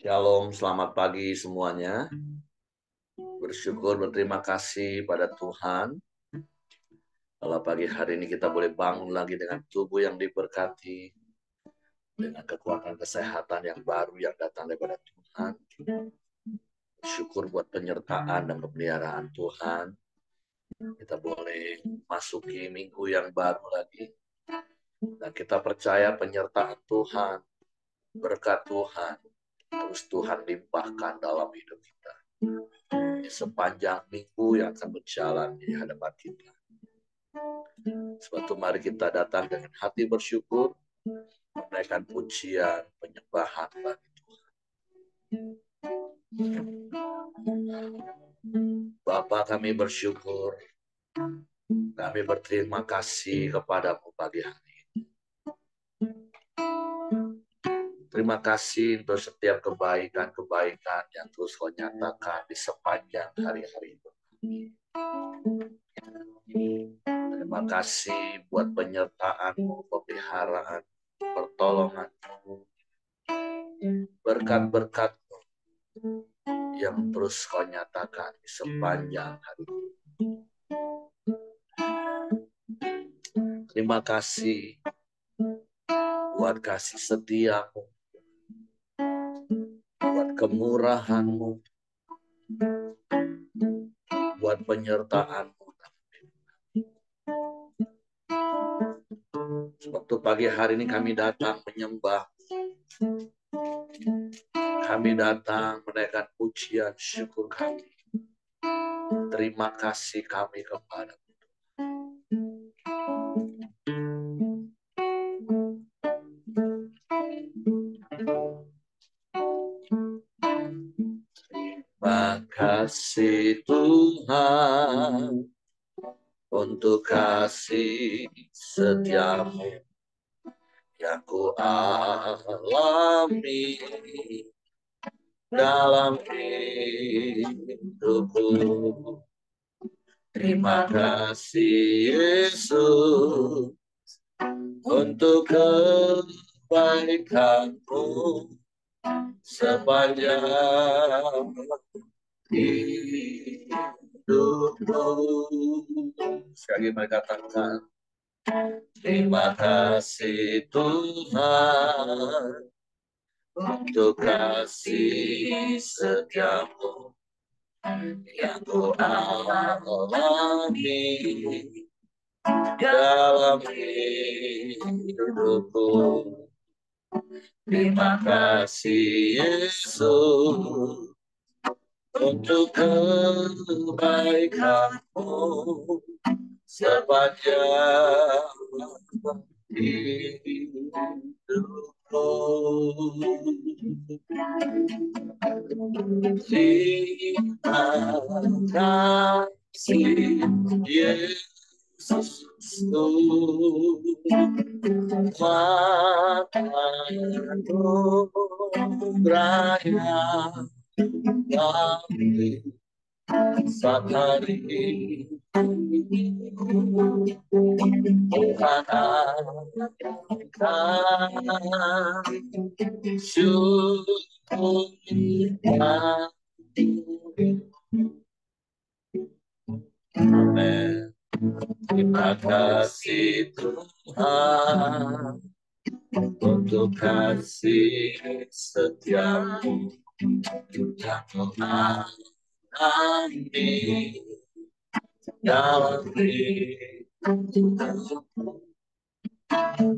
Shalom, selamat pagi semuanya. Bersyukur, berterima kasih pada Tuhan. Kalau pagi hari ini kita boleh bangun lagi dengan tubuh yang diberkati, dengan kekuatan kesehatan yang baru yang datang daripada Tuhan. Bersyukur buat penyertaan dan pemeliharaan Tuhan. Kita boleh masuki minggu yang baru lagi. Dan kita percaya penyertaan Tuhan, berkat Tuhan, terus Tuhan limpahkan dalam hidup kita. Sepanjang minggu yang akan berjalan di hadapan kita. Sebab itu mari kita datang dengan hati bersyukur, menaikkan pujian, penyembahan bagi Tuhan. Bapa, kami bersyukur, kami berterima kasih kepadamu pagi hari ini. Terima kasih untuk setiap kebaikan-kebaikan yang terus kau nyatakan di sepanjang hari-hari itu. Terima kasih buat penyertaanmu, pemeliharaan, pertolonganmu, berkat-berkatmu yang terus kau nyatakan di sepanjang hari. Terima kasih buat kasih setiamu, buat kemurahanmu, buat penyertaanmu. Sebab itu pagi hari ini kami datang menyembah, kami datang menaikkan pujian syukur kami. Terima kasih kami kepada Terima kasih Tuhan untuk kasih setiamu yang ku alami dalam hidupku. Terima kasih Yesus untuk kebaikanmu sepanjang hidupku. Sekali mereka katakan, terima kasih Tuhan untuk kasih setiamu yang ku alami dalam hidupku. Terima kasih Yesus untuk kebaikanmu sepanjang hidupku. Terima kasih Yesus raya kami saat hari Tuhan akan syukur. Amen. Terima kasih Tuhan untuk kasih setiamu yang mengalami dalam hidupku.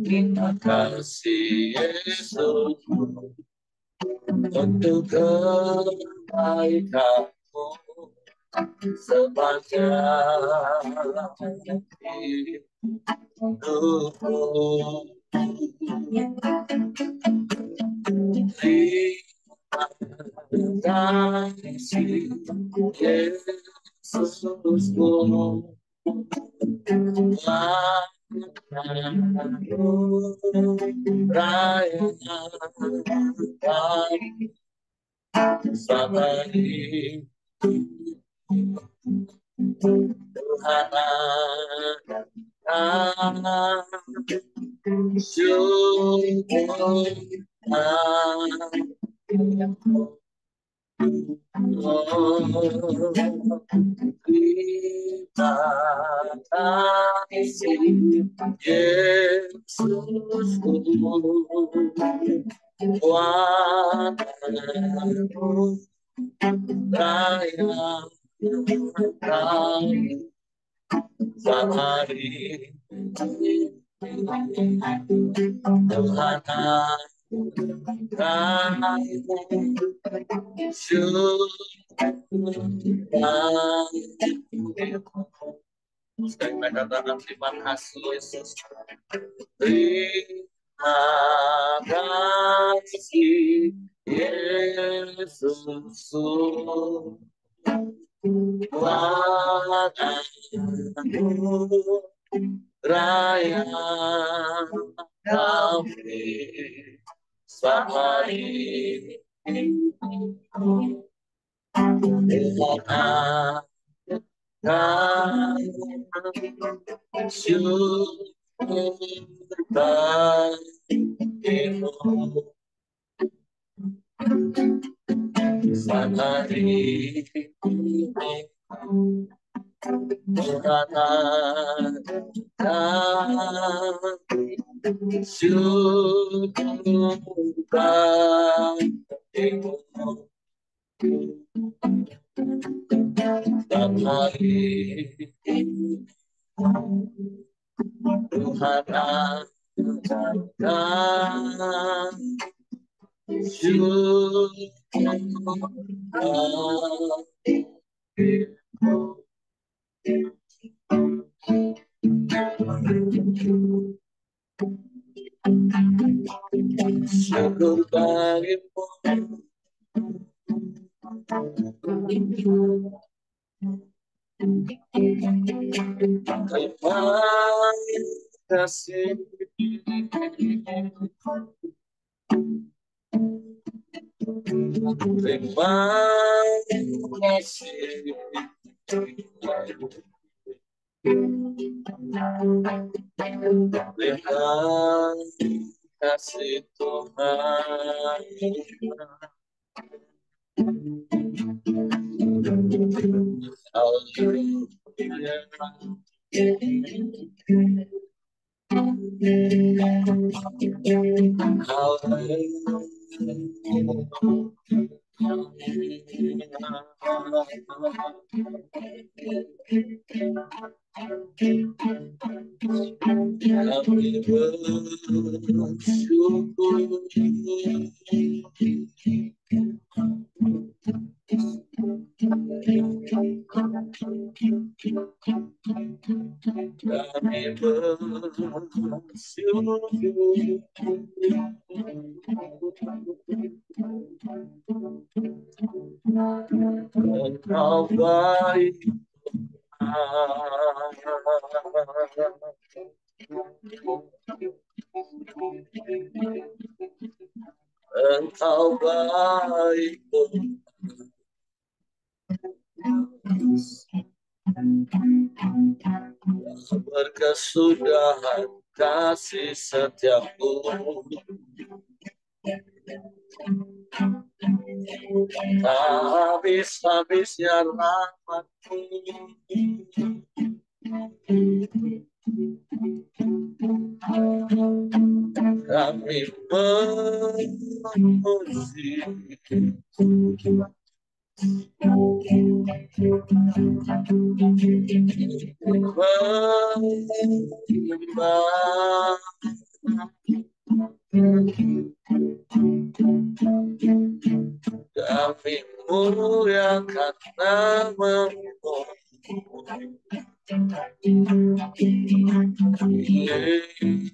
Terima kasih Yesus untuk kebaikanmu sepanjang hidupku. Terima kasih Yesusku, raya kami sampai Tuhan akan syukur. Terima kasih Yesusku, kuatku raya kami sehari Tuhan kami sekali lagi katakan terima kasih Yesus. Terima kasih Yesus. Tuhanku raya kami sehari Tuhan kami syukur bagimu sehari ini Tuhan kami syukur bagimu sehari ini Tuhan kami syukur syukur bagimu terima kasih terima kasih terima kasih Tuhan. Kami Engkau baik, Engkau baik, berkesudahan kasih setiamu, habis-habisnya rahmat-Mu. Kami memuji menyembah kami muliakan nama-Mu. Yesus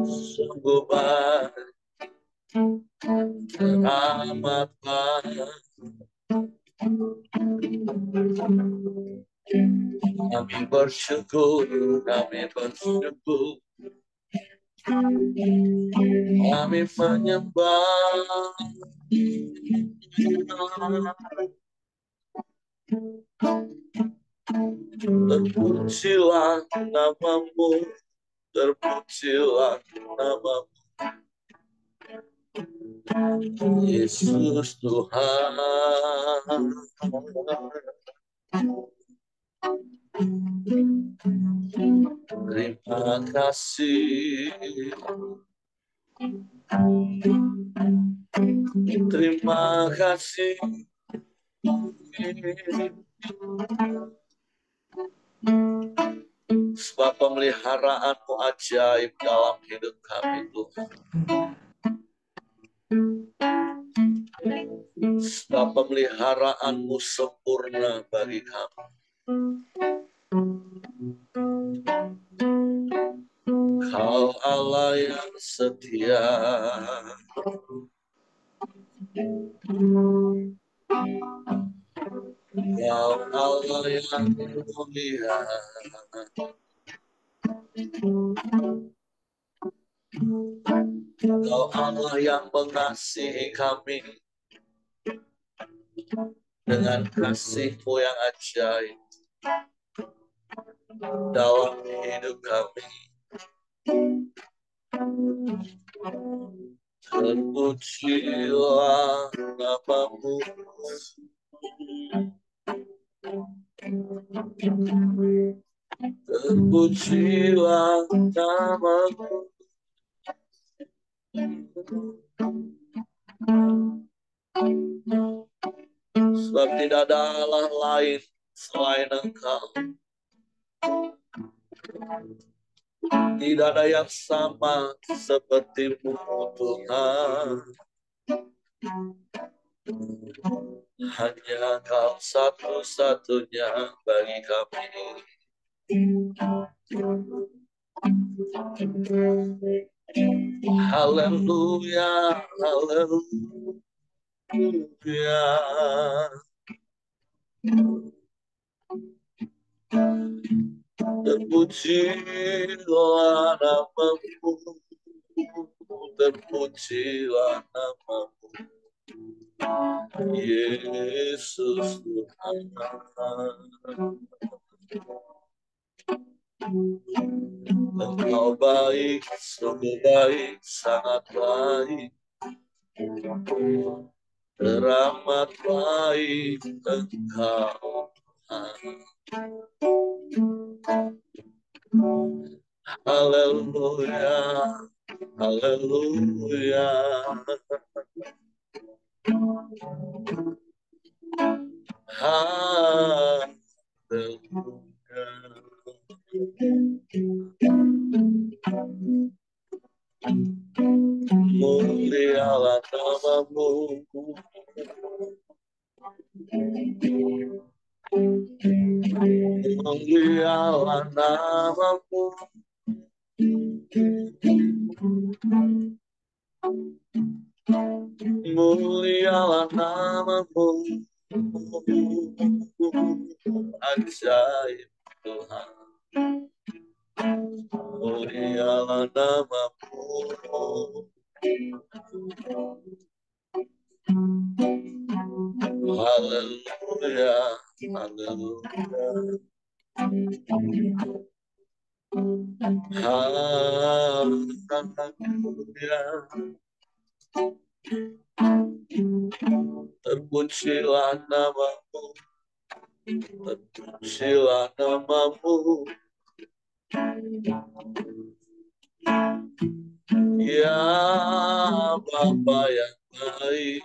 Sungguh baik, teramat baik. Kami bersyukur, kami bersyukur. Kami menyembah. Terpujilah namamu, terpujilah namamu, Yesus Tuhan. Terima kasih, terima kasih. Sebab pemeliharaanmu ajaib dalam hidup kami, Tuhan. Sebab pemeliharaanmu sempurna bagi kami. Kau Allah yang setia. Kau Allah yang mulia. Kau Allah yang mengasihi kami dengan kasih-Mu yang ajaib dalam hidup kami. Terpujilah namamu, terpujilah namamu. Sebab tidak ada Allah lain selain Engkau. Tidak ada yang sama seperti-Mu, Tuhan. Hanya Kau satu-satunya bagi kami. Haleluya, haleluya. Terpujilah namamu, terpujilah namamu, Yesus Tuhan. Engkau baik, sungguh baik, sangat baik, teramat baik Engkau. Haleluya, haleluya. Mulialah namamu, mulialah namamu, mulialah namamu, ajaib Tuhan. Mulialah namamu, haleluya, haleluya. Haleluya. Terpujilah namamu, terpujilah namamu, ya Bapa yang baik.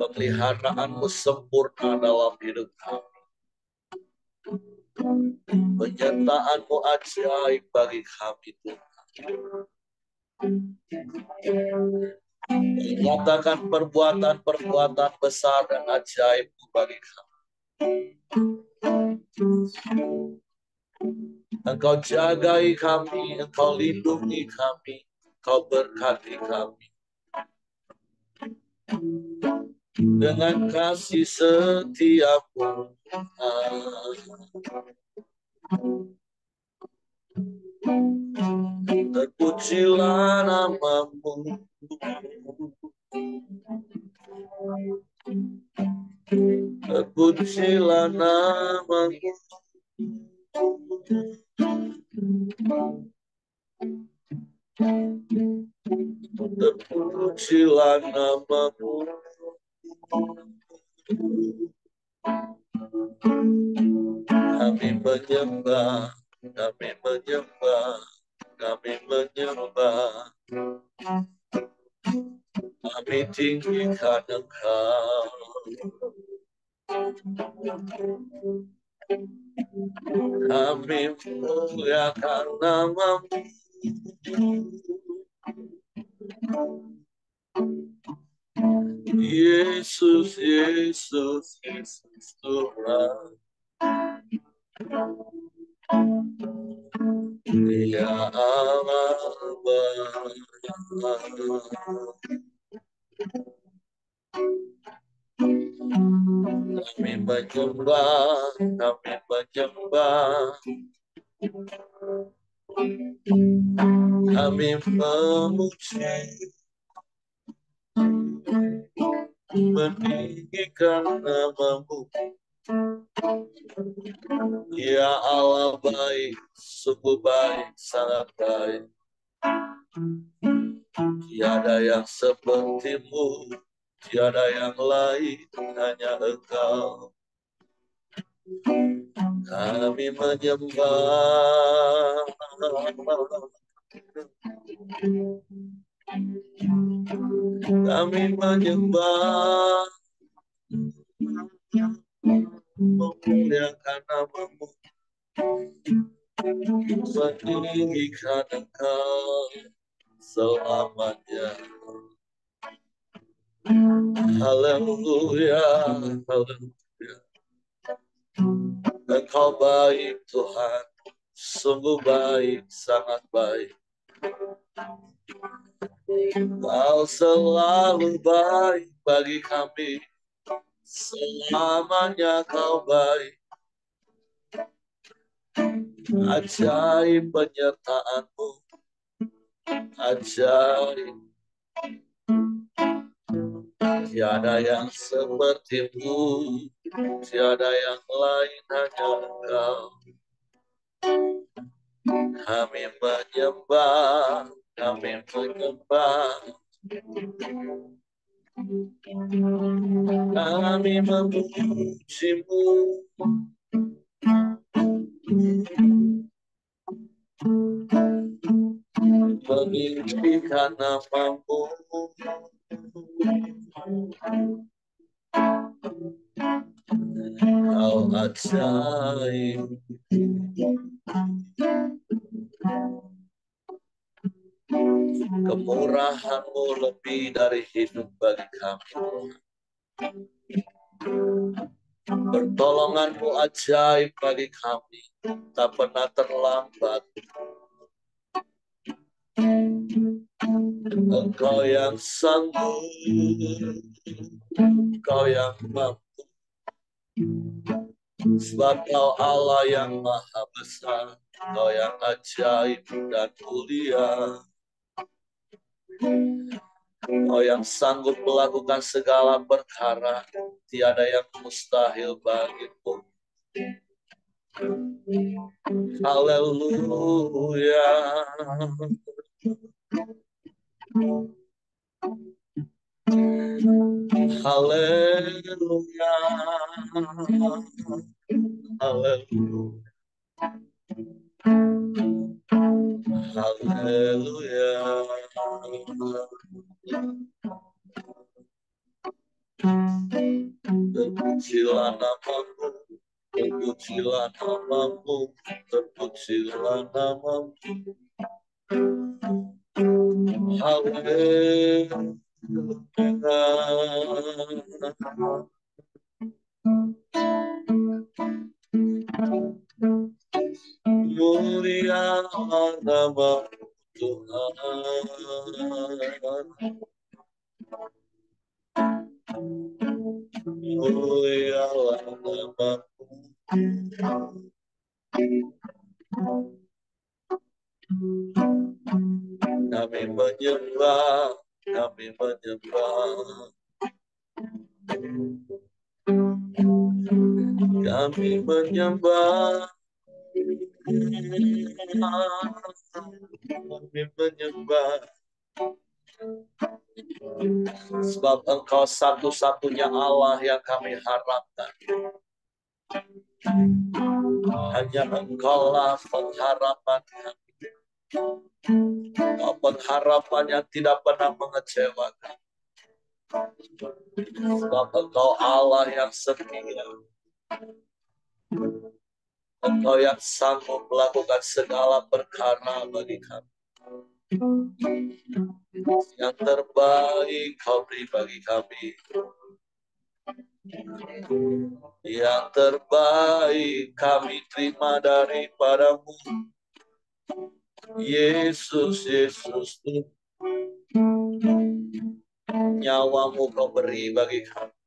Pemeliharaanmu sempurna dalam hidup kami. Penyertaanmu ajaib bagi kami, Tuhan. Nyatakan perbuatan-perbuatan besar dan ajaib bagi kami. Engkau jagai kami, Engkau lindungi kami, Engkau berkati kami. Dengan kasih setiamu, terpujilah namamu. Terpujilah namamu. Terpujilah namamu. Kami menyembah, kami menyembah, kami menyembah. Kami tinggikan Engkau. Kami muliakan namamu. Yesus, Yesus, Yesus Tuhan. Ya Allah, kami menyembah, kami menyembah, kami memuji, meninggikan namamu. Ya Allah baik, sungguh baik, sangat baik. Tiada yang sepertimu, tiada yang lain, hanya Engkau. Kami menyembah, kami menyembah, memuliakan namamu, meninggikan Engkau selamanya. Haleluya, haleluya. Engkau baik Tuhan, sungguh baik, sangat baik. Kau selalu baik bagi kami, selamanya Kau baik. Ajaib penyertaan-Mu, ajaib. Tiada yang seperti-Mu, tiada yang lain, hanya Engkau. Kami menyembah, kami menyembah, kami memuji-Mu. Meninggikan namamu. Kau ajaib. Kemurahan-Mu lebih dari hidup bagi kami. Pertolongan-Mu ajaib bagi kami, tak pernah terlambat. Engkau yang sanggup, Engkau yang mampu, sebab Kau Allah yang maha besar, Kau yang ajaib dan mulia. Kau yang sanggup melakukan segala perkara, tiada yang mustahil bagimu. Haleluya. Haleluya. Haleluya. Haleluya. Terpujilah namamu, terpujilah namamu, terpujilah namamu. Haleluya. Mulia nama Tuhan. Mulia nama kami menyembah, kami menyembah, kami menyembah, kami menyembah. Sebab Engkau satu-satunya Allah yang kami harapkan. Hanya Engkaulah pengharapan kami. Pengharapan yang tidak pernah mengecewakan. Sebab Engkau Allah yang setia. Engkau yang sanggup melakukan segala perkara bagi kami. Yang terbaik Kau beri bagi kami. Yang terbaik kami terima daripada-Mu. Yesus, Yesus, nyawa-Mu Kau beri bagi kami.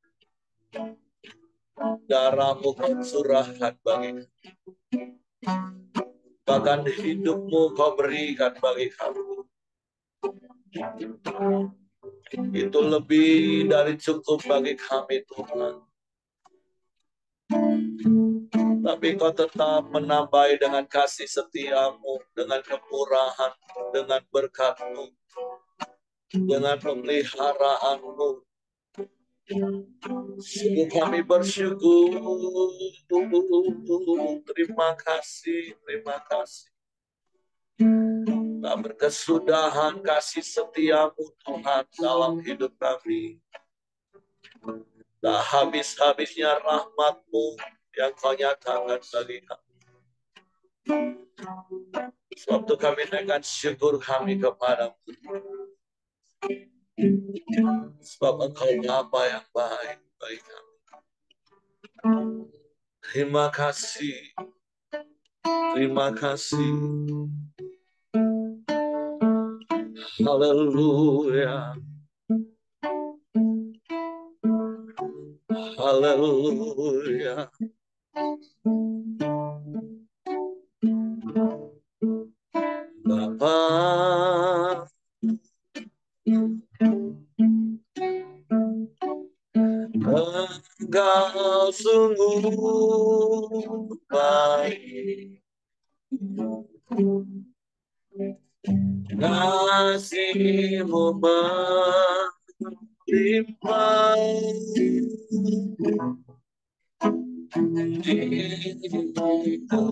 Darah-Mu Kau curahkan bagi kami. Bahkan hidup-Mu Kau berikan bagi kami. Itu lebih dari cukup bagi kami, Tuhan. Tapi Kau tetap menambahi dengan kasih setia-Mu, dengan kemurahan, dengan berkat-Mu, dengan pemeliharaan-Mu. Sungguh kami bersyukur. Terima kasih, terima kasih. Tak berkesudahan kasih setia-Mu Tuhan dalam hidup kami. Tak habis-habisnya rahmat-Mu yang Kau nyatakan bagi kami. Sebab itu kami dengan syukur kami kepada-Mu. Sebab Engkau Bapa yang baik bagi kami. Terima kasih. Terima kasih. Haleluya. Haleluya. Bapa, Engkau sungguh baik. Kasih-Mu melimpah di hidupku.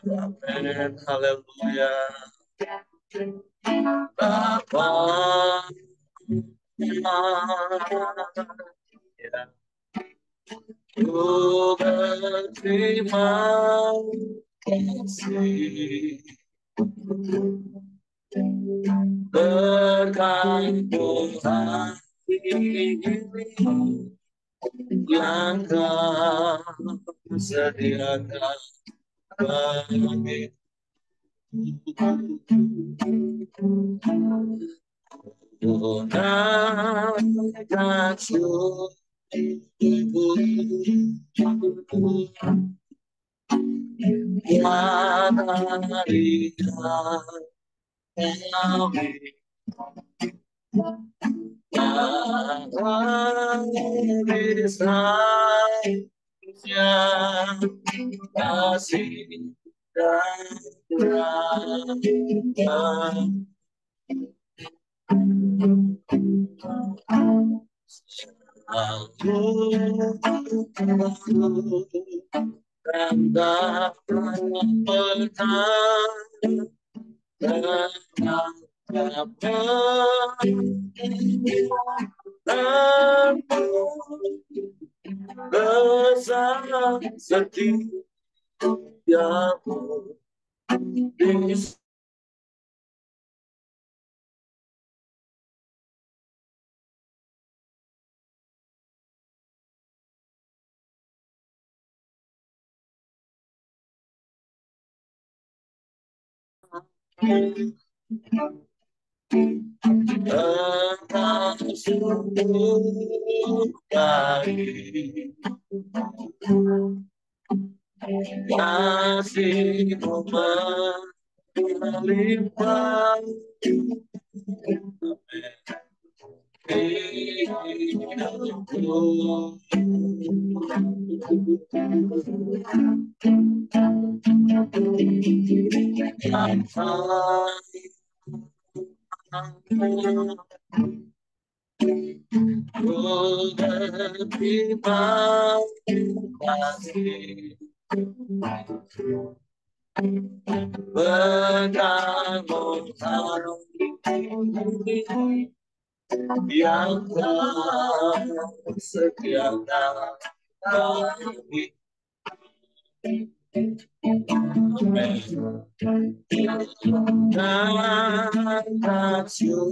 Amin. Haleluya. Bapa, ku berterima kasih berkat Tuhan yang Kau sediakan bagi tunaikan syukurku. Marilah kami kasih dan rahmat aku dan dapat bertahan besar setiamu di Engkau sungguh baik, kasih-Mu melimpah hidupku. Ku berterima kasih berkat-Mu yang telah sediakan kami. Dan kasih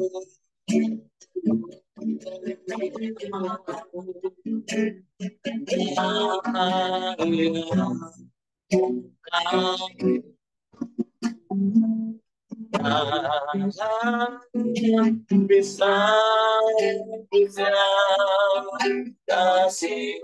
bisa kasih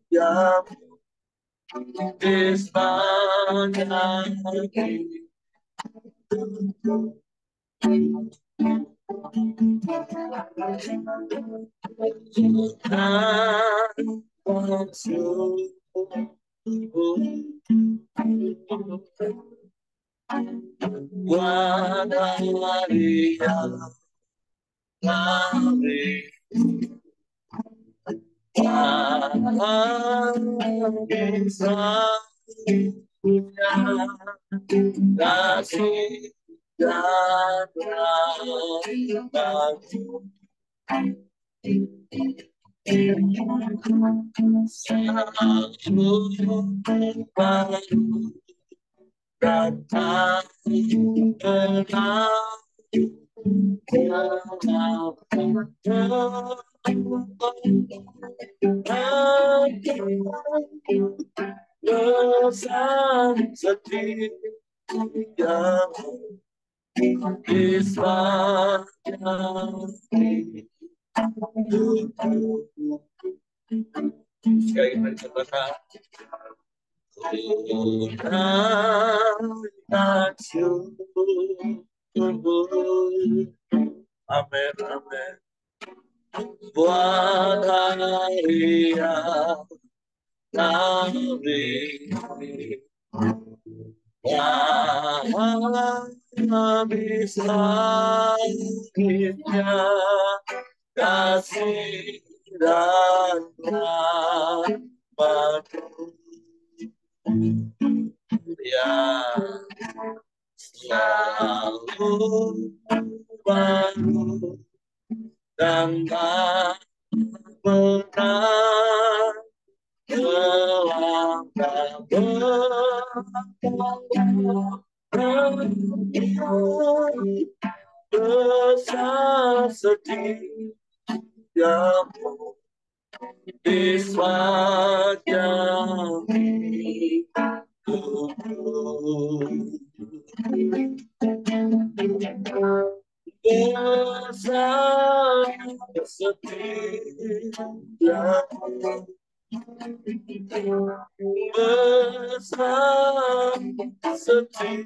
yang di sepanjang kasih dan rahmat-Mu selalu baru datang dosa setiap di sepanjang hidupku. Sekali lagi katakan, amin, amin. Buat hari yang kami habis langitnya kasih dan rahmat-Mu yang selalu baru dan tak pernah telah dosa setiap di sepanjang hidupku. Dosa setiap besar setiap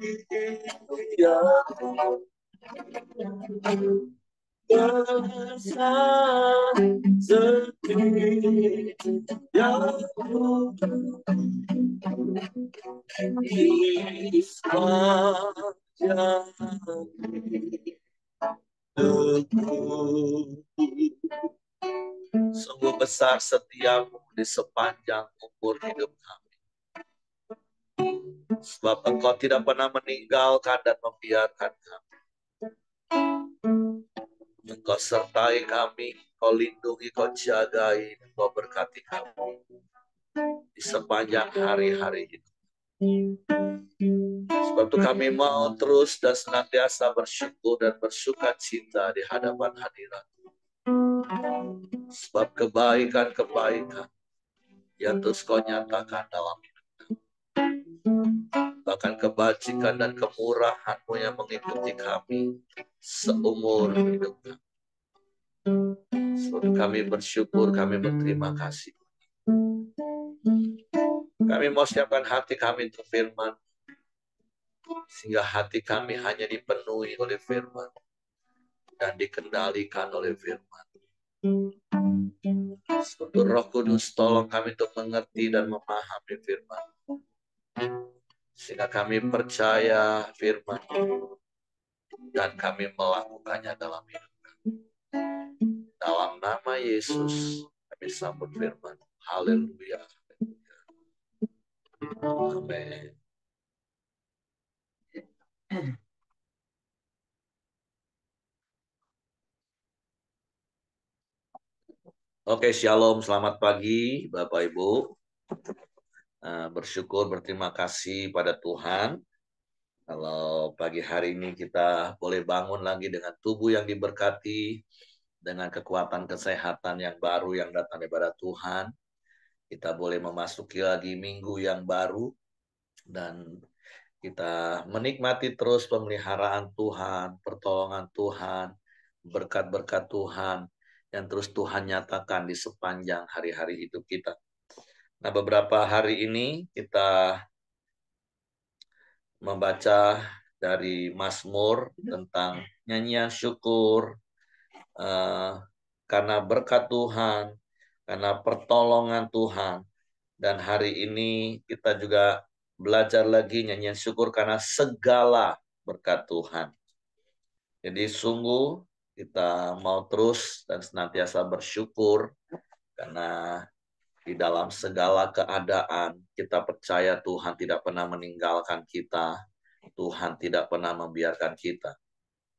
besar setiap di sepanjang hidupku. Sungguh besar setiamu di sepanjang umur hidup kami. Sebab Engkau tidak pernah meninggalkan dan membiarkan kami. Engkau sertai kami, Kau lindungi, Kau jagai, Kau berkati kami di sepanjang hari-hari hidup. Sebab itu kami mau terus dan senantiasa bersyukur dan bersuka cita di hadapan hadirat. Sebab kebaikan-kebaikan yang terus Kau nyatakan dalam hidup kami. Bahkan kebajikan dan kemurahan-Mu yang mengikuti kami seumur hidup kami. Sebab kami bersyukur, kami berterima kasih. Kami mau siapkan hati kami untuk firman, sehingga hati kami hanya dipenuhi oleh firman dan dikendalikan oleh firman. Sebab Roh Kudus tolong kami untuk mengerti dan memahami firman, sehingga kami percaya firman dan kami melakukannya dalam hidup kami. Dalam nama Yesus kami sambut firman. Haleluya. Amin. Oke, shalom, selamat pagi Bapak Ibu. Bersyukur, berterima kasih pada Tuhan. Kalau pagi hari ini kita boleh bangun lagi dengan tubuh yang diberkati, dengan kekuatan kesehatan yang baru yang datang daripada Tuhan. Kita boleh memasuki lagi minggu yang baru, dan kita menikmati terus pemeliharaan Tuhan, pertolongan Tuhan, berkat-berkat Tuhan yang terus Tuhan nyatakan di sepanjang hari-hari hidup kita. Nah, beberapa hari ini kita membaca dari Mazmur tentang nyanyian syukur, karena berkat Tuhan, karena pertolongan Tuhan. Dan hari ini kita juga belajar lagi nyanyian syukur karena segala berkat Tuhan. Jadi sungguh kita mau terus dan senantiasa bersyukur karena di dalam segala keadaan kita percaya Tuhan tidak pernah meninggalkan kita. Tuhan tidak pernah membiarkan kita.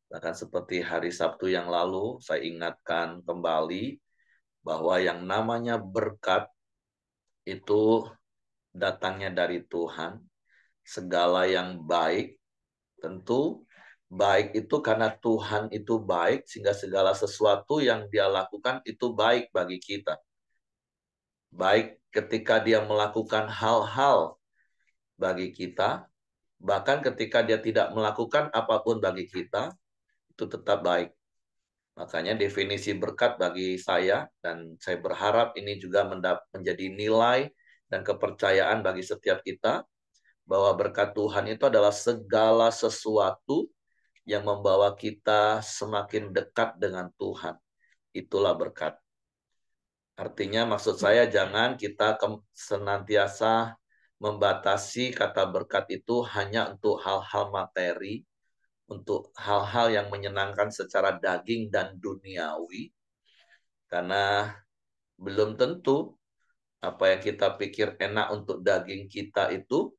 Bahkan seperti hari Sabtu yang lalu saya ingatkan kembali bahwa yang namanya berkat itu datangnya dari Tuhan. Segala yang baik, tentu baik itu karena Tuhan itu baik, sehingga segala sesuatu yang Dia lakukan itu baik bagi kita. Baik ketika Dia melakukan hal-hal bagi kita, bahkan ketika Dia tidak melakukan apapun bagi kita, itu tetap baik. Makanya definisi berkat bagi saya, dan saya berharap ini juga menjadi nilai dan kepercayaan bagi setiap kita, bahwa berkat Tuhan itu adalah segala sesuatu yang membawa kita semakin dekat dengan Tuhan. Itulah berkat. Artinya maksud saya jangan kita senantiasa membatasi kata berkat itu hanya untuk hal-hal materi, untuk hal-hal yang menyenangkan secara daging dan duniawi. Karena belum tentu apa yang kita pikir enak untuk daging kita itu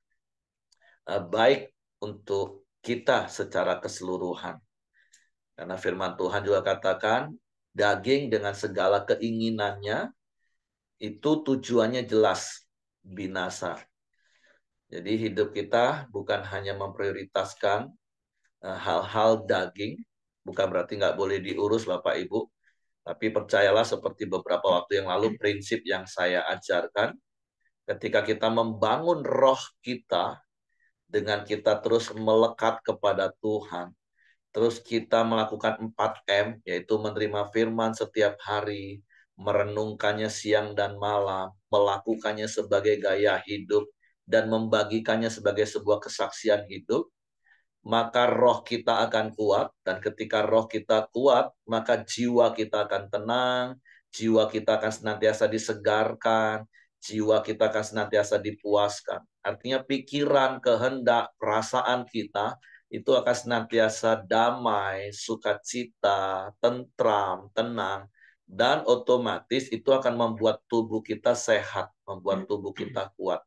baik untuk kita secara keseluruhan. Karena firman Tuhan juga katakan, daging dengan segala keinginannya, itu tujuannya jelas, binasa. Jadi hidup kita bukan hanya memprioritaskan hal-hal daging, bukan berarti nggak boleh diurus Bapak Ibu, tapi percayalah seperti beberapa waktu yang lalu prinsip yang saya ajarkan, ketika kita membangun roh kita, dengan kita terus melekat kepada Tuhan, terus kita melakukan 4M, yaitu menerima firman setiap hari, merenungkannya siang dan malam, melakukannya sebagai gaya hidup, dan membagikannya sebagai sebuah kesaksian hidup, maka roh kita akan kuat. Dan ketika roh kita kuat, maka jiwa kita akan tenang, jiwa kita akan senantiasa disegarkan, jiwa kita akan senantiasa dipuaskan. Artinya pikiran, kehendak, perasaan kita itu akan senantiasa damai, sukacita, tentram, tenang, dan otomatis itu akan membuat tubuh kita sehat, membuat tubuh kita kuat.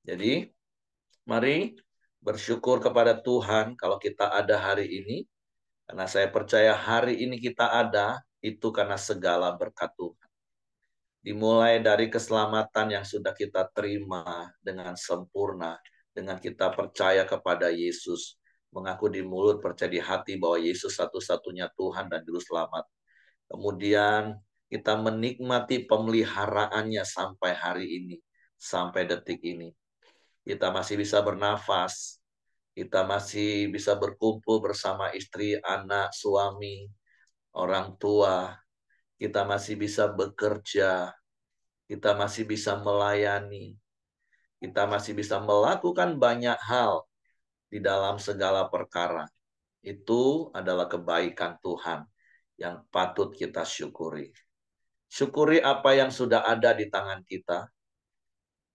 Jadi, mari bersyukur kepada Tuhan kalau kita ada hari ini, Karena saya percaya hari ini kita ada, itu karena segala berkat Tuhan. Dimulai dari keselamatan yang sudah kita terima dengan sempurna, dengan kita percaya kepada Yesus, mengaku di mulut, percaya di hati bahwa Yesus satu-satunya Tuhan dan Juru Selamat. Kemudian kita menikmati pemeliharaannya sampai hari ini, sampai detik ini. Kita masih bisa bernafas, kita masih bisa berkumpul bersama istri, anak, suami, orang tua. Kita masih bisa bekerja, kita masih bisa melayani, kita masih bisa melakukan banyak hal di dalam segala perkara. Itu adalah kebaikan Tuhan yang patut kita syukuri. Syukuri apa yang sudah ada di tangan kita,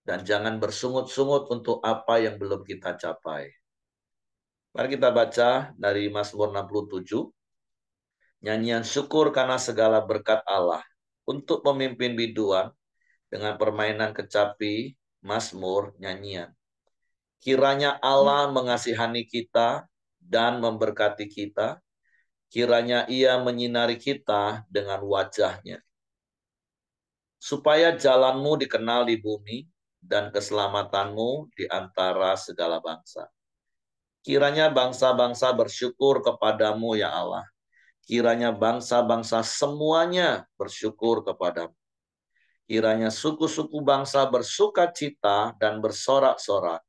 dan jangan bersungut-sungut untuk apa yang belum kita capai. Mari kita baca dari Mazmur 67, nyanyian syukur karena segala berkat Allah untuk pemimpin biduan dengan permainan kecapi, Mazmur, nyanyian. Kiranya Allah mengasihani kita dan memberkati kita, kiranya Ia menyinari kita dengan wajah-Nya, supaya jalanmu dikenal di bumi dan keselamatanmu di antara segala bangsa. Kiranya bangsa-bangsa bersyukur kepadamu, ya Allah. Kiranya bangsa-bangsa semuanya bersyukur kepadamu. Kiranya suku-suku bangsa bersuka cita dan bersorak-sorak.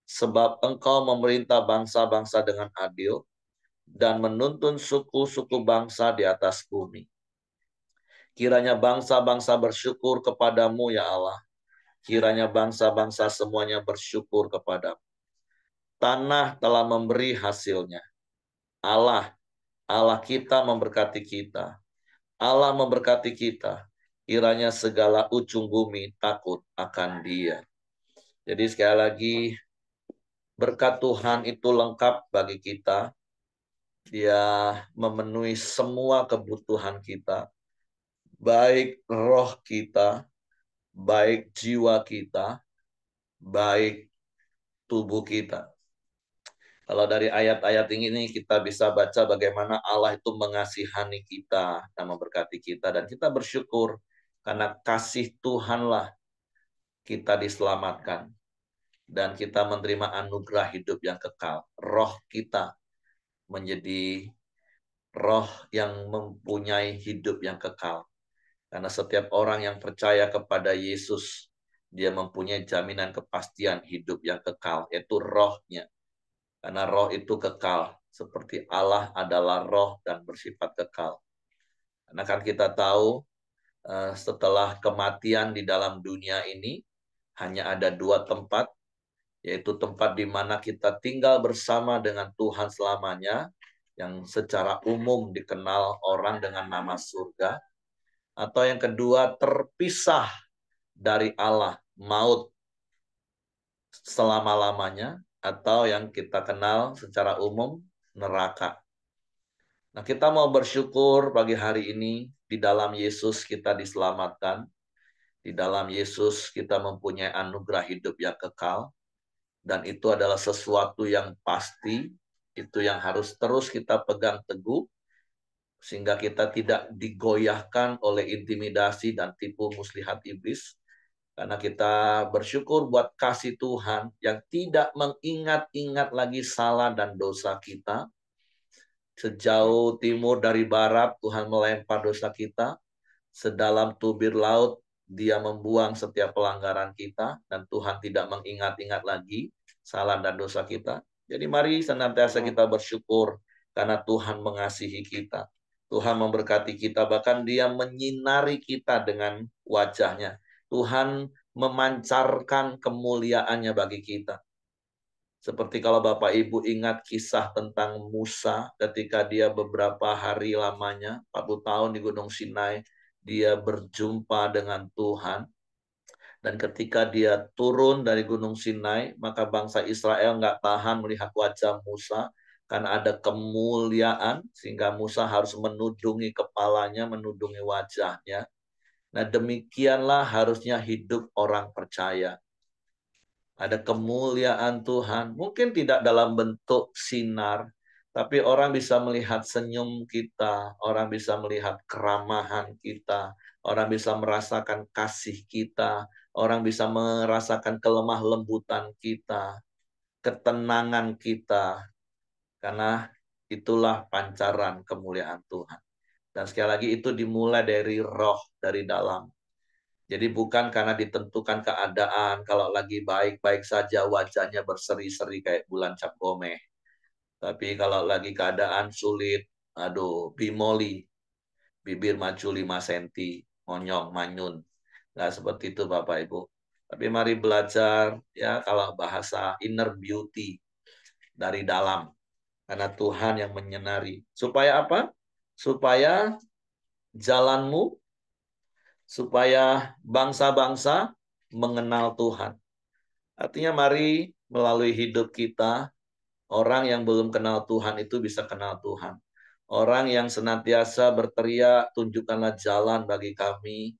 Sebab Engkau memerintah bangsa-bangsa dengan adil dan menuntun suku-suku bangsa di atas bumi. Kiranya bangsa-bangsa bersyukur kepadamu, ya Allah. Kiranya bangsa-bangsa semuanya bersyukur kepadamu. Tanah telah memberi hasilnya. Allah kita memberkati kita. Allah memberkati kita. Kiranya segala ujung bumi takut akan Dia. Jadi sekali lagi, berkat Tuhan itu lengkap bagi kita. Dia memenuhi semua kebutuhan kita. Baik roh kita, baik jiwa kita, baik tubuh kita. Kalau dari ayat-ayat ini kita bisa baca bagaimana Allah itu mengasihani kita dan memberkati kita. Dan kita bersyukur karena kasih Tuhanlah kita diselamatkan. Dan kita menerima anugerah hidup yang kekal. Roh kita menjadi roh yang mempunyai hidup yang kekal. Karena setiap orang yang percaya kepada Yesus, dia mempunyai jaminan kepastian hidup yang kekal, yaitu rohnya. Karena roh itu kekal, seperti Allah adalah roh dan bersifat kekal. Karena kan kita tahu, setelah kematian di dalam dunia ini, hanya ada dua tempat, yaitu tempat di mana kita tinggal bersama dengan Tuhan selamanya, yang secara umum dikenal orang dengan nama surga. Atau yang kedua, terpisah dari Allah, maut selama-lamanya, atau yang kita kenal secara umum, neraka. Nah, kita mau bersyukur pagi hari ini, di dalam Yesus kita diselamatkan, di dalam Yesus kita mempunyai anugerah hidup yang kekal, dan itu adalah sesuatu yang pasti, itu yang harus terus kita pegang teguh, sehingga kita tidak digoyahkan oleh intimidasi dan tipu muslihat iblis. Karena kita bersyukur buat kasih Tuhan yang tidak mengingat-ingat lagi salah dan dosa kita. Sejauh timur dari barat, Tuhan melempar dosa kita. Sedalam tubir laut, Dia membuang setiap pelanggaran kita. Dan Tuhan tidak mengingat-ingat lagi salah dan dosa kita. Jadi mari senantiasa kita bersyukur karena Tuhan mengasihi kita. Tuhan memberkati kita, bahkan Dia menyinari kita dengan wajah-Nya. Tuhan memancarkan kemuliaannya bagi kita. Seperti kalau Bapak Ibu ingat kisah tentang Musa ketika dia beberapa hari lamanya, 40 tahun di Gunung Sinai, dia berjumpa dengan Tuhan. Dan ketika dia turun dari Gunung Sinai, maka bangsa Israel nggak tahan melihat wajah Musa, karena ada kemuliaan, sehingga Musa harus menudungi kepalanya, menudungi wajahnya. Nah, demikianlah harusnya hidup orang percaya. Ada kemuliaan Tuhan, mungkin tidak dalam bentuk sinar, Tapi orang bisa melihat senyum kita, orang bisa melihat keramahan kita, orang bisa merasakan kasih kita, orang bisa merasakan kelemah lembutan kita, ketenangan kita, karena itulah pancaran kemuliaan Tuhan. Dan sekali lagi itu dimulai dari roh, dari dalam. Jadi bukan karena ditentukan keadaan, kalau lagi baik-baik saja wajahnya berseri-seri kayak bulan cap gomeh. Tapi kalau lagi keadaan sulit, aduh, bimoli, bibir maju 5 cm, monyong, manyun. Nggak seperti itu Bapak Ibu. Tapi mari belajar, ya kalau bahasa inner beauty, dari dalam. Karena Tuhan yang menyenari. Supaya apa? Supaya jalanmu, supaya bangsa-bangsa mengenal Tuhan. Artinya mari melalui hidup kita, orang yang belum kenal Tuhan itu bisa kenal Tuhan. Orang yang senantiasa berteriak, tunjukkanlah jalan bagi kami.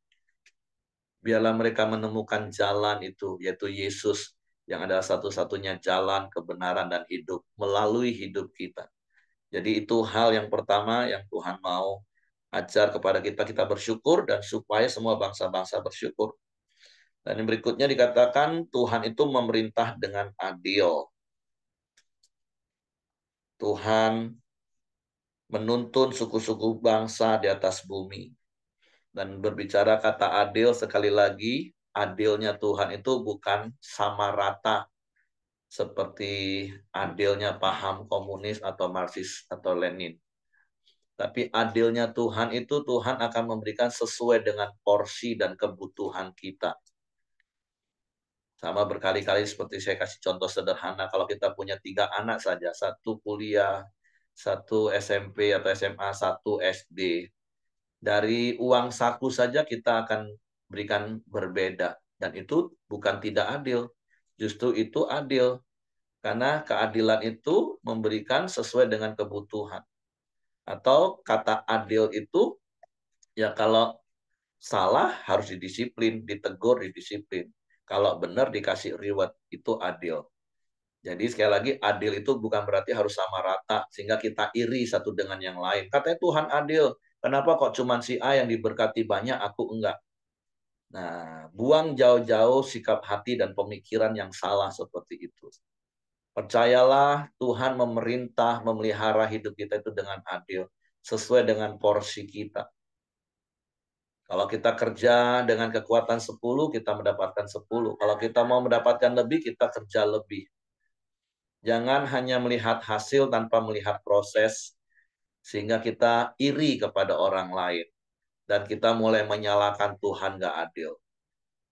Biarlah mereka menemukan jalan itu, yaitu Yesus, yang adalah satu-satunya jalan, kebenaran, dan hidup melalui hidup kita. Jadi itu hal yang pertama yang Tuhan mau ajar kepada kita, kita bersyukur, dan supaya semua bangsa-bangsa bersyukur. Dan yang berikutnya dikatakan Tuhan itu memerintah dengan adil. Tuhan menuntun suku-suku bangsa di atas bumi. Dan berbicara kata adil, sekali lagi, adilnya Tuhan itu bukan sama rata seperti adilnya paham komunis atau Marxis atau Lenin. Tapi adilnya Tuhan itu Tuhan akan memberikan sesuai dengan porsi dan kebutuhan kita. Sama berkali-kali seperti saya kasih contoh sederhana, kalau kita punya 3 anak saja, 1 kuliah, 1 SMP atau SMA, 1 SD. Dari uang saku saja kita akan berikan berbeda. Dan itu bukan tidak adil. Justru itu adil. Karena keadilan itu memberikan sesuai dengan kebutuhan. Atau kata adil itu, ya kalau salah harus didisiplin, ditegur, didisiplin. Kalau benar dikasih reward, itu adil. Jadi sekali lagi, adil itu bukan berarti harus sama rata, sehingga kita iri satu dengan yang lain. Katanya Tuhan adil, kenapa kok cuma si A yang diberkati banyak, aku enggak? Nah, buang jauh-jauh sikap hati dan pemikiran yang salah seperti itu. Percayalah, Tuhan memerintah, memelihara hidup kita itu dengan adil, sesuai dengan porsi kita. Kalau kita kerja dengan kekuatan 10, kita mendapatkan 10. Kalau kita mau mendapatkan lebih, kita kerja lebih. Jangan hanya melihat hasil tanpa melihat proses, sehingga kita iri kepada orang lain. Dan kita mulai menyalahkan Tuhan gak adil.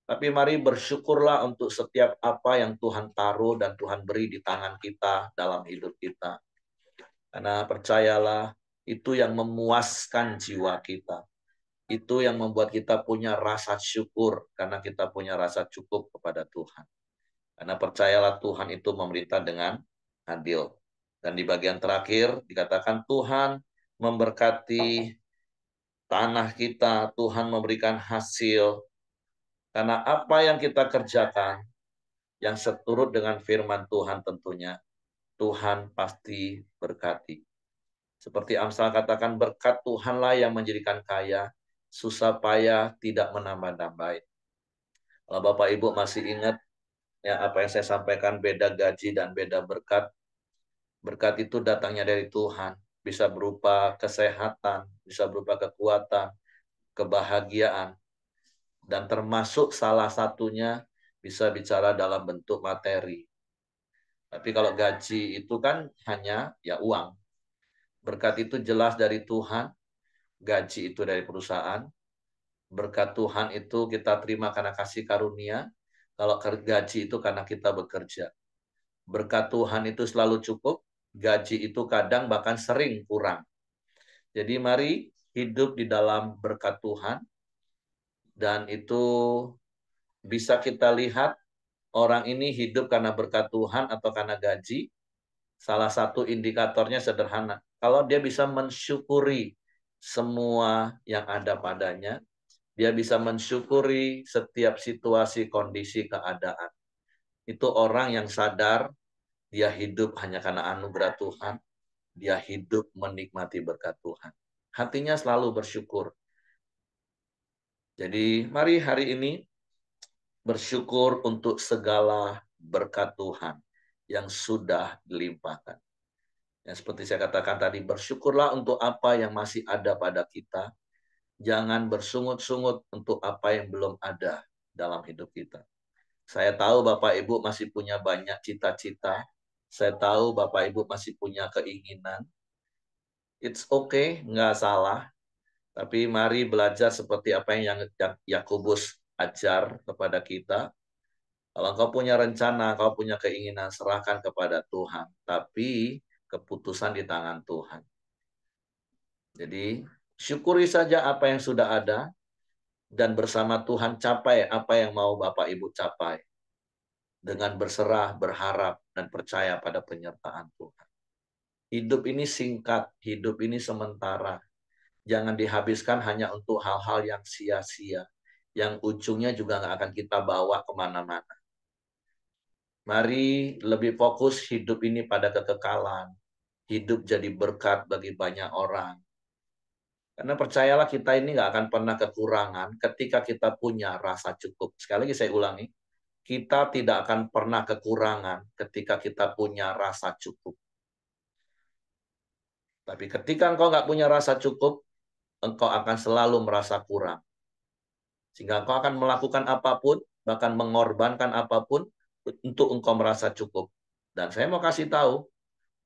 Tapi mari bersyukurlah untuk setiap apa yang Tuhan taruh dan Tuhan beri di tangan kita dalam hidup kita. Karena percayalah, itu yang memuaskan jiwa kita. Itu yang membuat kita punya rasa syukur, karena kita punya rasa cukup kepada Tuhan. Karena percayalah Tuhan itu memerintah dengan adil. Dan di bagian terakhir dikatakan Tuhan memberkati tanah kita, Tuhan memberikan hasil. Karena apa yang kita kerjakan, yang seturut dengan firman Tuhan tentunya, Tuhan pasti berkati. Seperti Amsal katakan, berkat Tuhanlah yang menjadikan kaya, susah payah tidak menambah-nambahin. Kalau Bapak Ibu masih ingat ya apa yang saya sampaikan, beda gaji dan beda berkat. Berkat itu datangnya dari Tuhan, bisa berupa kesehatan, bisa berupa kekuatan, kebahagiaan, dan termasuk salah satunya bisa bicara dalam bentuk materi. Tapi kalau gaji itu kan hanya ya uang. Berkat itu jelas dari Tuhan, gaji itu dari perusahaan. Berkat Tuhan itu kita terima karena kasih karunia. Kalau gaji itu karena kita bekerja. Berkat Tuhan itu selalu cukup, gaji itu kadang bahkan sering kurang. Jadi mari hidup di dalam berkat Tuhan, dan itu bisa kita lihat orang ini hidup karena berkat Tuhan atau karena gaji. Salah satu indikatornya sederhana. Kalau dia bisa mensyukuri semua yang ada padanya, dia bisa mensyukuri setiap situasi, kondisi, keadaan. Itu orang yang sadar dia hidup hanya karena anugerah Tuhan. dia hidup menikmati berkat Tuhan. Hatinya selalu bersyukur. Jadi mari hari ini bersyukur untuk segala berkat Tuhan yang sudah dilimpahkan. Yang seperti saya katakan tadi, bersyukurlah untuk apa yang masih ada pada kita. Jangan bersungut-sungut untuk apa yang belum ada dalam hidup kita. Saya tahu Bapak Ibu masih punya banyak cita-cita. Saya tahu Bapak Ibu masih punya keinginan. It's okay, nggak salah. Tapi mari belajar seperti apa yang Yakobus ajar kepada kita. Kalau engkau punya rencana, kau punya keinginan, serahkan kepada Tuhan. Tapi keputusan di tangan Tuhan. Jadi syukuri saja apa yang sudah ada. Dan bersama Tuhan capai apa yang mau Bapak Ibu capai. Dengan berserah, berharap, dan percaya pada penyertaan Tuhan. Hidup ini singkat, hidup ini sementara. Jangan dihabiskan hanya untuk hal-hal yang sia-sia. Yang ujungnya juga nggak akan kita bawa kemana-mana. Mari lebih fokus hidup ini pada kekekalan. Hidup jadi berkat bagi banyak orang. Karena percayalah kita ini nggak akan pernah kekurangan ketika kita punya rasa cukup. Sekali lagi saya ulangi, kita tidak akan pernah kekurangan ketika kita punya rasa cukup. Tapi ketika engkau nggak punya rasa cukup, engkau akan selalu merasa kurang. Sehingga engkau akan melakukan apapun, bahkan mengorbankan apapun, untuk engkau merasa cukup. Dan saya mau kasih tahu,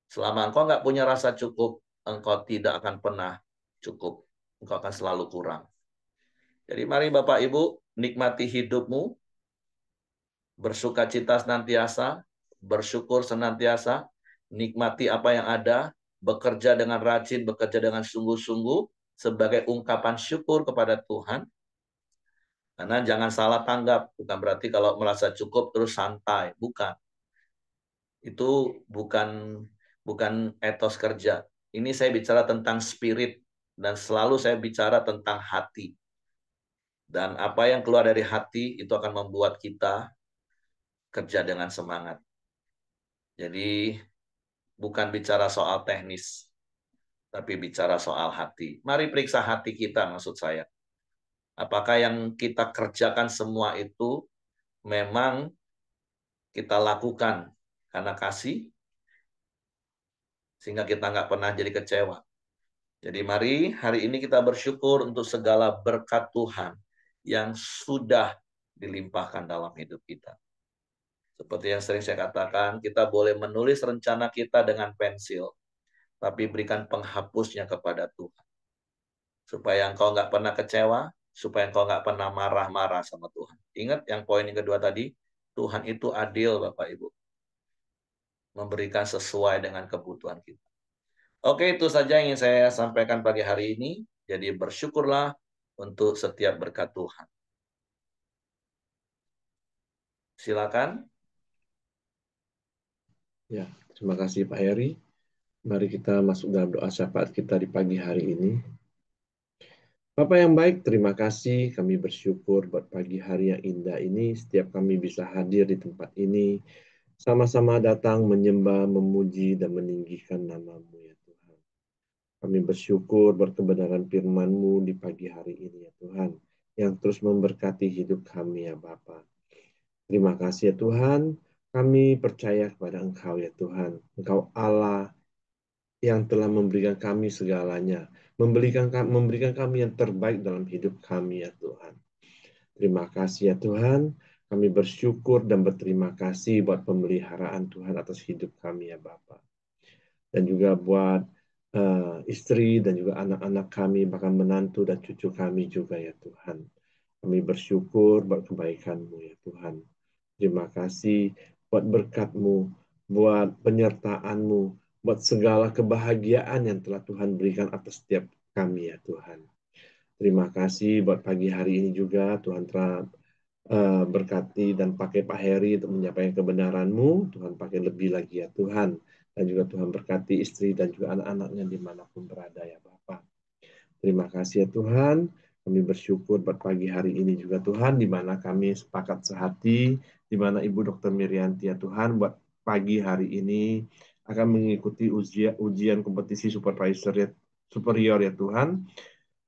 selama engkau nggak punya rasa cukup, engkau tidak akan pernah cukup. Engkau akan selalu kurang. Jadi mari Bapak Ibu, nikmati hidupmu, bersuka cita senantiasa, bersyukur senantiasa, nikmati apa yang ada, bekerja dengan rajin, bekerja dengan sungguh-sungguh, sebagai ungkapan syukur kepada Tuhan. Karena jangan salah tanggap, bukan berarti kalau merasa cukup terus santai, bukan. Itu bukan etos kerja. Ini saya bicara tentang spirit, dan selalu saya bicara tentang hati. Dan apa yang keluar dari hati itu akan membuat kita kerja dengan semangat. Jadi bukan bicara soal teknis, tapi bicara soal hati. Mari periksa hati kita, maksud saya. Apakah yang kita kerjakan semua itu memang kita lakukan karena kasih, sehingga kita nggak pernah jadi kecewa. Jadi mari hari ini kita bersyukur untuk segala berkat Tuhan yang sudah dilimpahkan dalam hidup kita. Seperti yang sering saya katakan, kita boleh menulis rencana kita dengan pensil, tapi berikan penghapusnya kepada Tuhan. Supaya engkau nggak pernah kecewa, supaya engkau nggak pernah marah-marah sama Tuhan. Ingat yang poin yang kedua tadi, Tuhan itu adil Bapak Ibu. Memberikan sesuai dengan kebutuhan kita. Oke, itu saja yang ingin saya sampaikan pagi hari ini. Jadi bersyukurlah untuk setiap berkat Tuhan. Silakan. Ya, terima kasih Pak Heri. Mari kita masuk dalam doa syafaat kita di pagi hari ini. Bapak yang baik, terima kasih. Kami bersyukur buat pagi hari yang indah ini. Setiap kami bisa hadir di tempat ini, sama-sama datang menyembah, memuji, dan meninggikan nama-Mu ya Tuhan. Kami bersyukur buat kebenaran firman-Mu di pagi hari ini ya Tuhan, yang terus memberkati hidup kami ya Bapa. Terima kasih ya Tuhan, kami percaya kepada Engkau ya Tuhan. Engkau Allah yang telah memberikan kami segalanya, memberikan kami yang terbaik dalam hidup kami ya Tuhan. Terima kasih ya Tuhan, kami bersyukur dan berterima kasih buat pemeliharaan Tuhan atas hidup kami ya Bapa. Dan juga buat istri dan juga anak-anak kami, bahkan menantu dan cucu kami juga ya Tuhan. Kami bersyukur buat kebaikan-Mu ya Tuhan. Terima kasih buat berkat-Mu, buat penyertaan-Mu, buat segala kebahagiaan yang telah Tuhan berikan atas setiap kami ya Tuhan. Terima kasih buat pagi hari ini juga Tuhan telah berkati dan pakai Pak Heri untuk menyampaikan kebenaran-Mu. Tuhan pakai lebih lagi ya Tuhan. Dan juga Tuhan berkati istri dan juga anak-anaknya dimanapun berada ya Bapak. Terima kasih ya Tuhan. Kami bersyukur buat pagi hari ini juga Tuhan, di mana kami sepakat sehati, di mana Ibu Dr. Mirianti ya Tuhan, buat pagi hari ini akan mengikuti ujian kompetisi superior ya Tuhan,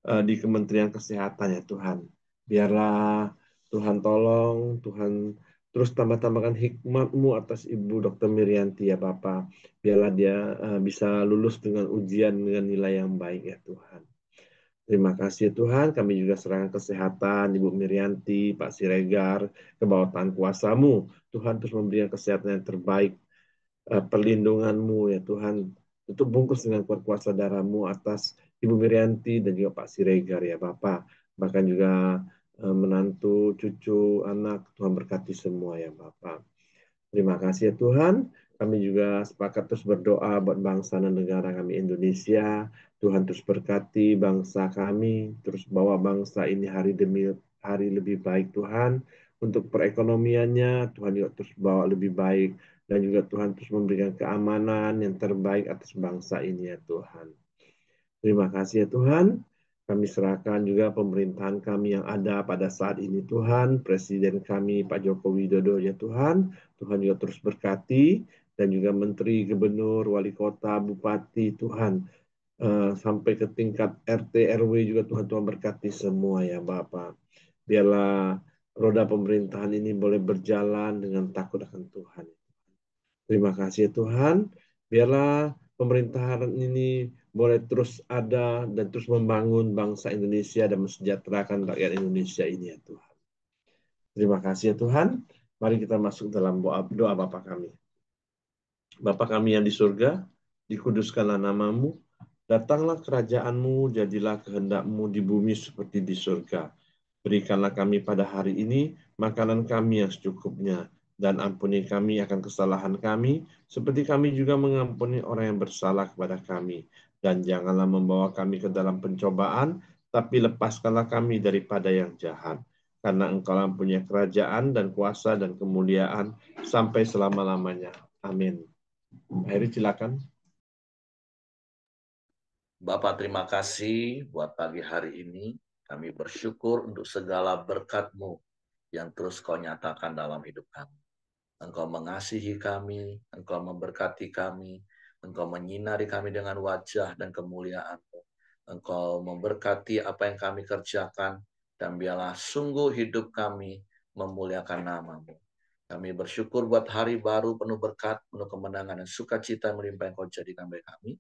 di Kementerian Kesehatan ya Tuhan. Biarlah Tuhan tolong, Tuhan terus tambah-tambahkan hikmat-Mu atas Ibu Dr. Mirianti ya Bapak. Biarlah dia bisa lulus dengan ujian dengan nilai yang baik ya Tuhan. Terima kasih Tuhan, kami juga serahkan kesehatan Ibu Mirianti, Pak Siregar, ke bawah tangan kuasa-Mu. Tuhan terus memberikan kesehatan yang terbaik, perlindungan-Mu ya Tuhan. Untuk bungkus dengan kuasa darah-Mu atas Ibu Mirianti dan juga Pak Siregar ya Bapak. Bahkan juga menantu, cucu, anak, Tuhan berkati semua ya Bapak. Terima kasih ya Tuhan. Kami juga sepakat terus berdoa buat bangsa dan negara kami Indonesia. Tuhan terus berkati bangsa kami, terus bawa bangsa ini hari demi hari lebih baik Tuhan. Untuk perekonomiannya, Tuhan juga terus bawa lebih baik. Dan juga Tuhan terus memberikan keamanan yang terbaik atas bangsa ini ya Tuhan. Terima kasih ya Tuhan. Kami serahkan juga pemerintahan kami yang ada pada saat ini Tuhan. Presiden kami Pak Joko Widodo ya Tuhan. Tuhan juga terus berkati. Dan juga Menteri, Gubernur, Wali Kota, Bupati Tuhan. Sampai ke tingkat RT, RW juga Tuhan berkati semua ya Bapak. Biarlah roda pemerintahan ini boleh berjalan dengan takut akan Tuhan. Terima kasih Tuhan. Biarlah pemerintahan ini boleh terus ada dan terus membangun bangsa Indonesia dan mensejahterakan rakyat Indonesia ini ya Tuhan. Terima kasih ya Tuhan. Mari kita masuk dalam doa Bapa kami. Bapa kami yang di surga, dikuduskanlah namamu, datanglah kerajaanmu, jadilah kehendakmu di bumi seperti di surga. Berikanlah kami pada hari ini makanan kami yang secukupnya, dan ampuni kami akan kesalahan kami, seperti kami juga mengampuni orang yang bersalah kepada kami. Dan janganlah membawa kami ke dalam pencobaan, tapi lepaskanlah kami daripada yang jahat. Karena Engkau punya kerajaan dan kuasa dan kemuliaan sampai selama-lamanya. Amin. Heri silakan. Bapak terima kasih buat pagi hari ini. Kami bersyukur untuk segala berkat-Mu yang terus Kau nyatakan dalam hidup kami. Engkau mengasihi kami, Engkau memberkati kami, Engkau menyinari kami dengan wajah dan kemuliaan-Mu. Engkau memberkati apa yang kami kerjakan, dan biarlah sungguh hidup kami memuliakan nama-Mu. Kami bersyukur buat hari baru penuh berkat, penuh kemenangan dan sukacita melimpah yang Kau jadikan bagi kami.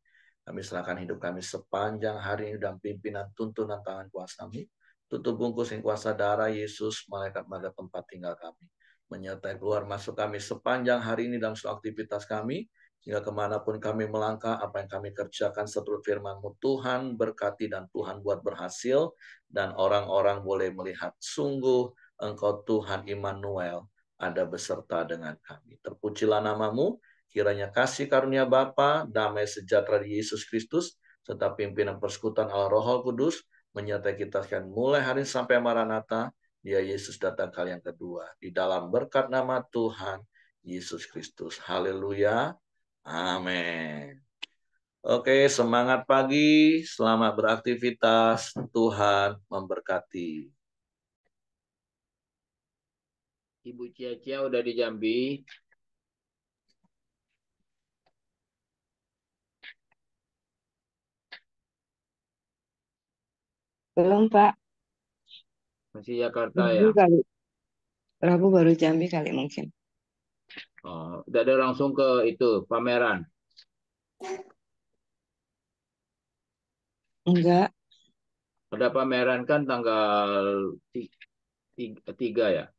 Kami serahkan hidup kami sepanjang hari ini dalam pimpinan tuntunan tangan kuasa-Mu. Tutup bungkus yang kuasa darah Yesus, malaikat-malaikat tempat tinggal kami. Menyertai keluar masuk kami sepanjang hari ini dalam seluruh aktivitas kami. Sehingga kemanapun kami melangkah, apa yang kami kerjakan seturut firman-Mu, Tuhan berkati dan Tuhan buat berhasil. Dan orang-orang boleh melihat sungguh Engkau Tuhan Immanuel ada beserta dengan kami. Terpujilah nama-Mu. Kiranya kasih karunia Bapa, damai sejahtera di Yesus Kristus, serta pimpinan persekutuan Allah Roh Kudus, menyertai kita sekalian mulai hari ini sampai Maranatha, dia Yesus datang kali yang kedua. Di dalam berkat nama Tuhan Yesus Kristus. Haleluya. Amin. Oke, semangat pagi. Selamat beraktivitas. Tuhan memberkati. Ibu Cia udah di Jambi. Belum, Pak. Masih Jakarta Rabu ya? kali. Rabu baru Jambi kali mungkin. Oh, udah ada langsung ke itu pameran. Enggak, Ada pameran kan tanggal 3 ya?